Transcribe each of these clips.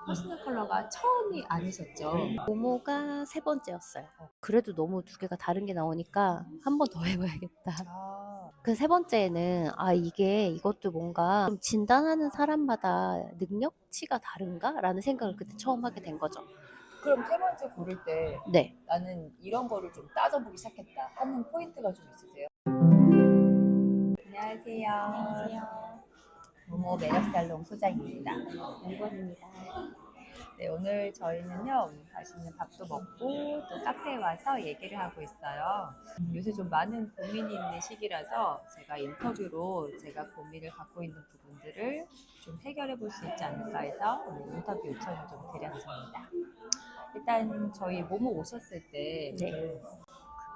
퍼스널 컬러가 처음이 아니셨죠? 모모가 세 번째였어요. 그래도 너무 두 개가 다른 게 나오니까 한 번 더 해봐야겠다. 아, 그 세 번째는 이것도 뭔가 좀 진단하는 사람마다 능력치가 다른가? 라는 생각을 그때 처음 하게 된 거죠. 그럼 세 번째 고를 때 네. 나는 이런 거를 좀 따져보기 시작했다 하는 포인트가 좀 있으세요? 안녕하세요. 안녕하세요. 모모 매력 살롱 소장입니다. 원권입니다. 네, 오늘 저희는요, 맛있는 밥도 먹고 또 카페에 와서 얘기를 하고 있어요. 요새 좀 많은 고민이 있는 시기라서 제가 인터뷰로 제가 고민을 갖고 있는 부분들을 좀 해결해 볼 수 있지 않을까 해서 오늘 인터뷰 요청을 좀 드렸습니다. 일단 저희 모모 오셨을 때 네.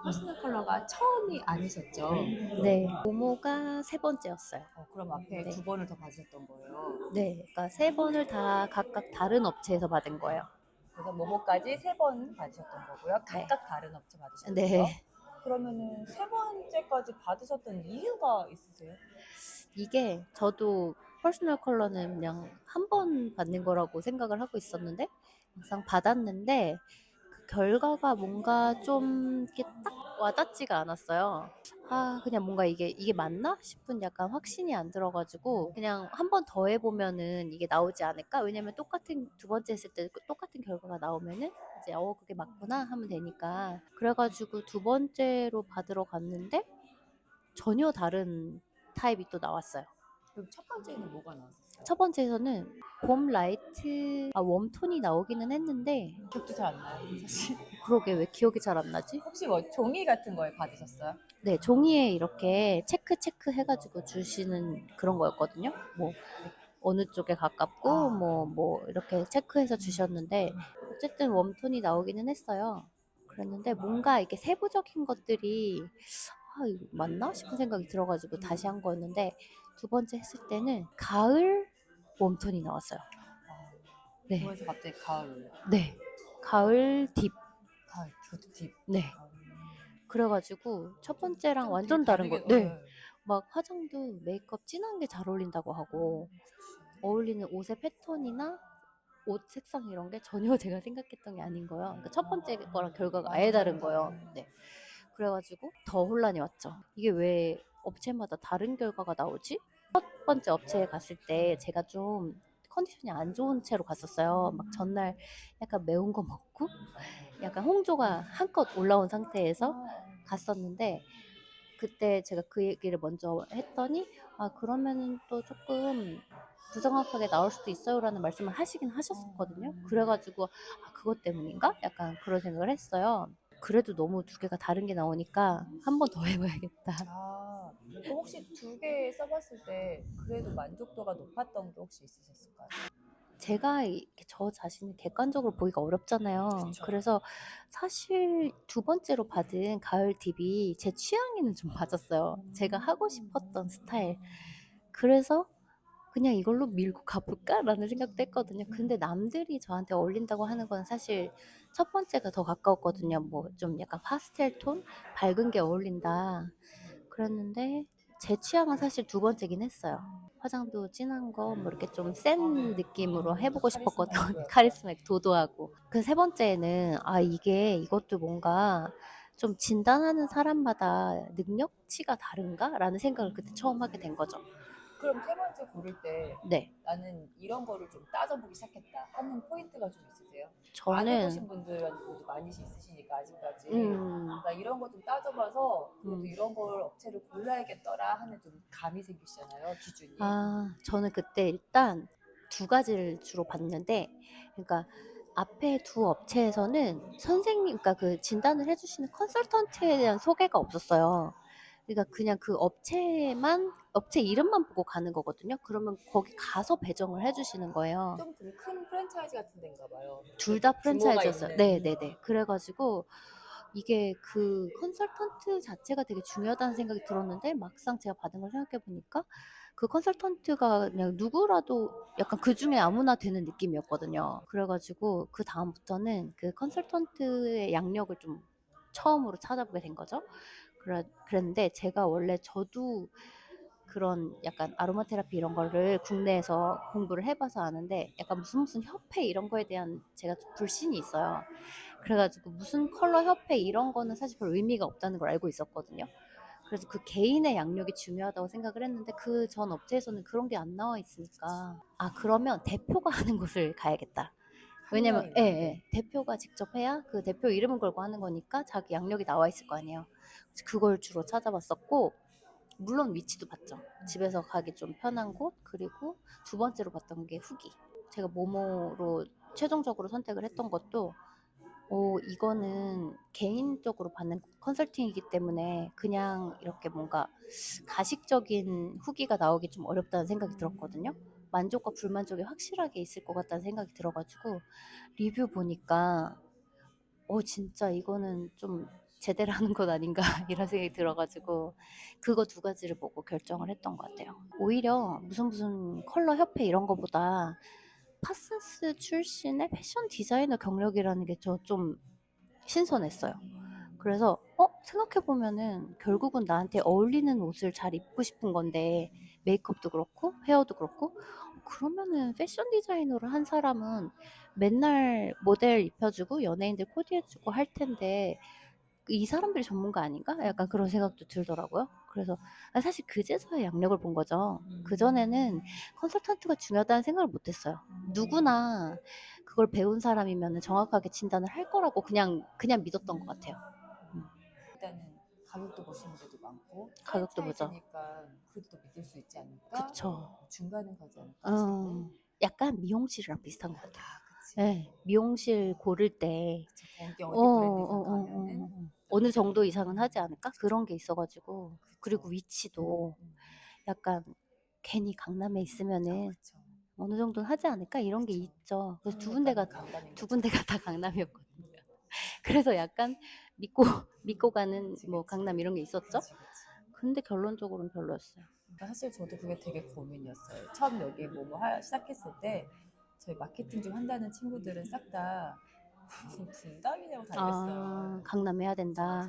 퍼스널 컬러가 처음이 아니셨죠? 네. 모모가 세 번째였어요. 그럼 앞에 네. 두 번을 더 받으셨던 거예요. 네. 그러니까 세 번을 다 각각 다른 업체에서 받은 거예요. 그래서 모모까지 세 번 받으셨던 거고요. 네. 각각 다른 업체 받으셨던 거죠. 네. 그러면은 세 번째까지 받으셨던 이유가 있으세요? 이게 저도 퍼스널 컬러는 그냥 한 번 받는 거라고 생각을 하고 있었는데 막상 받았는데 그 결과가 뭔가 좀 이렇게 딱 와닿지가 않았어요. 그냥 뭔가 이게 맞나 싶은 약간 확신이 안 들어가지고 그냥 한 번 더 해보면은 이게 나오지 않을까? 왜냐면 똑같은 두 번째 했을 때 똑같은 결과가 나오면은 이제 그게 맞구나 하면 되니까. 그래가지고 두 번째로 받으러 갔는데 전혀 다른 타입이 또 나왔어요. 그럼 첫 번째는 뭐가 나왔었어요? 첫 번째에서는 봄 라이트 웜톤이 나오기는 했는데 기억도 잘 안 나요, 사실. 그러게 왜 기억이 잘 안 나지? 혹시 뭐 종이 같은 거에 받으셨어요? 네, 종이에 이렇게 체크 해가지고 주시는 그런 거였거든요. 뭐 어느 쪽에 가깝고 뭐 이렇게 체크해서 주셨는데 어쨌든 웜톤이 나오기는 했어요. 그랬는데 뭔가 이렇게 세부적인 것들이 이거 맞나 싶은 생각이 들어가지고 다시 한 거였는데 두 번째 했을 때는 가을 웜톤이 나왔어요. 네, 그래서 갑자기 가을, 네, 가을 딥. 가을, 그것도 딥. 네. 그래가지고 첫 번째랑 좀 되게 완전 다른 거. 다르게, 네. 막 화장도 메이크업 진한 게 잘 어울린다고 하고 어울리는 옷의 패턴이나 옷 색상 이런 게 전혀 제가 생각했던 게 아닌 거예요. 그러니까 첫 번째 거랑 결과가 아예 다른 거예요. 네. 그래가지고 더 혼란이 왔죠. 이게 왜 업체마다 다른 결과가 나오지? 첫 번째 업체에 갔을 때 제가 좀 컨디션이 안 좋은 채로 갔었어요. 막 전날 약간 매운 거 먹고 약간 홍조가 한껏 올라온 상태에서 갔었는데 그때 제가 그 얘기를 먼저 했더니 그러면은 또 조금 부정확하게 나올 수도 있어요라는 말씀을 하시긴 하셨었거든요. 그래가지고 그것 때문인가? 약간 그런 생각을 했어요. 그래도 너무 두 개가 다른 게 나오니까 한 번 더 해봐야겠다. 그럼 혹시 두 개 써봤을 때 그래도 만족도가 높았던 게 혹시 있으셨을까요? 제가 이렇게 저 자신을 객관적으로 보기가 어렵잖아요. 그쵸. 그래서 사실 두 번째로 받은 가을 딥이 제 취향에는 좀 맞았어요. 제가 하고 싶었던 스타일. 그래서 그냥 이걸로 밀고 가볼까라는 생각도 했거든요. 근데 남들이 저한테 어울린다고 하는 건 사실 첫 번째가 더 가까웠거든요. 뭐 좀 약간 파스텔 톤? 밝은 게 어울린다. 그랬는데 제 취향은 사실 두 번째긴 했어요. 화장도 진한 거 뭐 이렇게 좀 센 느낌으로 해보고 싶었거든요. 카리스마 있고 약간. 카리스마 있고 도도하고. 그 세 번째는 이것도 뭔가 좀 진단하는 사람마다 능력치가 다른가? 라는 생각을 그때 처음 하게 된 거죠. 그럼 세 번째 고를 때 네. 나는 이런 거를 좀 따져보기 시작했다 하는 포인트가 좀 있으세요? 안 저는 해보신 분들도 많이 있으시니까 아직까지 음, 나 이런 거 좀 따져봐서 그래도 음. 이런 걸 업체를 골라야겠더라 하는 좀 감이 생기시잖아요, 기준이. 저는 그때 일단 두 가지를 주로 봤는데, 그러니까 앞에 두 업체에서는 선생님, 그러니까 그 진단을 해주시는 컨설턴트에 대한 소개가 없었어요. 그러니까 그냥 그 업체 이름만 보고 가는 거거든요. 그러면 거기 가서 배정을 해주시는 거예요. 좀 되게 큰 프랜차이즈 같은 데인가 봐요. 둘 다 규모가 프랜차이즈였어요. 있는. 네네네. 그래가지고 이게 그 컨설턴트 자체가 되게 중요하다는 생각이 들었는데 막상 제가 받은 걸 생각해 보니까 그 컨설턴트가 그냥 누구라도 약간 그 중에 아무나 되는 느낌이었거든요. 그래가지고 그 다음부터는 그 컨설턴트의 양력을 좀 처음으로 찾아보게 된 거죠. 그랬는데 제가 원래 저도 그런 약간 아로마 테라피 이런 거를 국내에서 공부를 해봐서 아는데 약간 무슨 협회 이런 거에 대한 제가 좀 불신이 있어요. 그래가지고 무슨 컬러 협회 이런 거는 사실 별 의미가 없다는 걸 알고 있었거든요. 그래서 그 개인의 양력이 중요하다고 생각을 했는데 그 전 업체에서는 그런 게 안 나와 있으니까 아 그러면 대표가 하는 곳을 가야겠다. 한 왜냐면 명이 예, 있는데. 예, 대표가 직접 해야 그 대표 이름을 걸고 하는 거니까 자기 양력이 나와 있을 거 아니에요. 그래서 그걸 주로 찾아봤었고 물론 위치도 봤죠. 집에서 가기 좀 편한 곳 그리고 두 번째로 봤던 게 후기. 제가 모모로 최종적으로 선택을 했던 것도 이거는 개인적으로 받는 컨설팅이기 때문에 그냥 이렇게 뭔가 가식적인 후기가 나오기 좀 어렵다는 생각이 들었거든요. 만족과 불만족이 확실하게 있을 것 같다는 생각이 들어가지고 리뷰 보니까 진짜 이거는 좀 제대로 하는 것 아닌가 이런 생각이 들어가지고 그거 두 가지를 보고 결정을 했던 것 같아요. 오히려 무슨 컬러 협회 이런 거보다 파슨스 출신의 패션 디자이너 경력이라는 게 저 좀 신선했어요. 그래서 생각해보면은 결국은 나한테 어울리는 옷을 잘 입고 싶은 건데 메이크업도 그렇고 헤어도 그렇고 그러면은 패션 디자이너를 한 사람은 맨날 모델 입혀주고 연예인들 코디해주고 할 텐데 이 사람들이 전문가 아닌가? 약간 그런 생각도 들더라고요. 그래서 사실 그제서야 양력을 본 거죠. 그전에는 컨설턴트가 중요하다는 생각을 못했어요. 누구나 그걸 배운 사람이면 정확하게 진단을 할 거라고 그냥 믿었던 것 같아요. 일단은 가격도 보시는 데도 많고 가격도 보죠. 프랜차이즈니까 그래도 더 믿을 수 있지 않을까? 그쵸. 중간은 가지 않을까 싶고. 약간 미용실이랑 비슷한 것 같아요. 아, 그치. 네, 미용실 고를 때 그치. 거기 어디 브랜드 이상 가면은 어느 정도 이상은 하지 않을까? 그런 게 있어가지고 그쵸. 그리고 위치도 약간 괜히 강남에 있으면은 그쵸. 어느 정도는 하지 않을까? 이런 게 그쵸. 있죠. 그래서 성인효과는 강남인 두 거죠. 군데가 다 강남이었거든요. 그래서 약간 믿고 가는 그치, 뭐 그치. 강남 이런 게 있었죠. 그치, 그치. 근데 결론적으로는 별로였어요. 사실 저도 그게 되게 고민이었어요. 처음 여기 시작했을 때 저희 마케팅 좀 한다는 친구들은 싹 다 분당이냐고 달렸어요. 강남 해야 된다.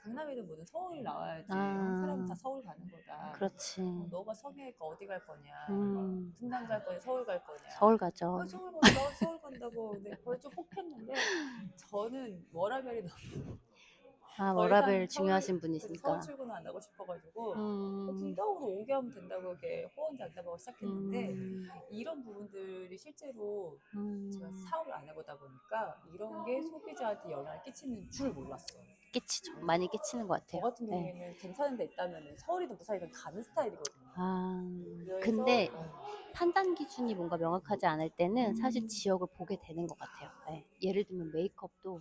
강남에도 뭐든 서울 나와야지. 사람은 다 아, 서울 가는 거다. 그렇지. 너가 성형외과 어디 갈 거냐? 음, 분당 갈 거냐? 서울 갈 거냐? 서울 가죠. 서울 간다고. 근데 그걸 좀 혹했는데 저는 워라밸이 너무 더 이상 워라밸 중요하신 서울 분이시니까. 출근을 안 하고 싶어가지고 음, 분당으로 오게 하면 된다고 이렇게 호언 장담하고 시작했는데 음, 이런 부분들이 실제로 제가 음, 사업을 안 해보다 보니까 이런 게 소비자한테 영향을 끼치는 줄 몰랐어요. 끼치죠. 많이 끼치는 것 저 같아요. 같은 네. 경우에는 괜찮은 데 있다면 서울이든 부산이든 가는 스타일이거든요. 아, 그래서 근데 판단 기준이 뭔가 명확하지 않을 때는 사실 지역을 보게 되는 것 같아요. 네. 예를 들면 메이크업도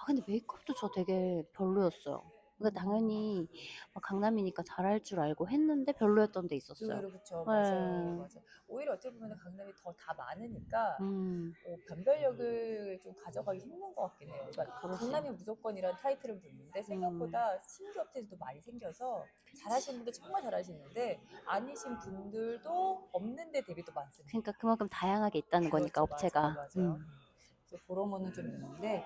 근데 메이크업도 저 되게 별로였어요. 그러니까 당연히 막 강남이니까 잘할 줄 알고 했는데 별로였던 데 있었어요. 의외로 그쵸. 맞아요. 네. 맞아. 오히려 어떻게 보면 강남이 더 다 많으니까 음, 변별력을 좀 가져가기 힘든 것 같긴 해요. 그러니까 그럴 수 강남이 무조건이란 타이틀을 붙는데 생각보다 신규 업체들도 많이 생겨서 잘하시는 분들 정말 잘하시는데 아니신 분들도 없는데 대비 또 많습니다. 그러니까 그만큼 다양하게 있다는 거니까 그렇죠. 맞아요. 업체가. 맞아요. 그래서 그런 거는 좀 있는데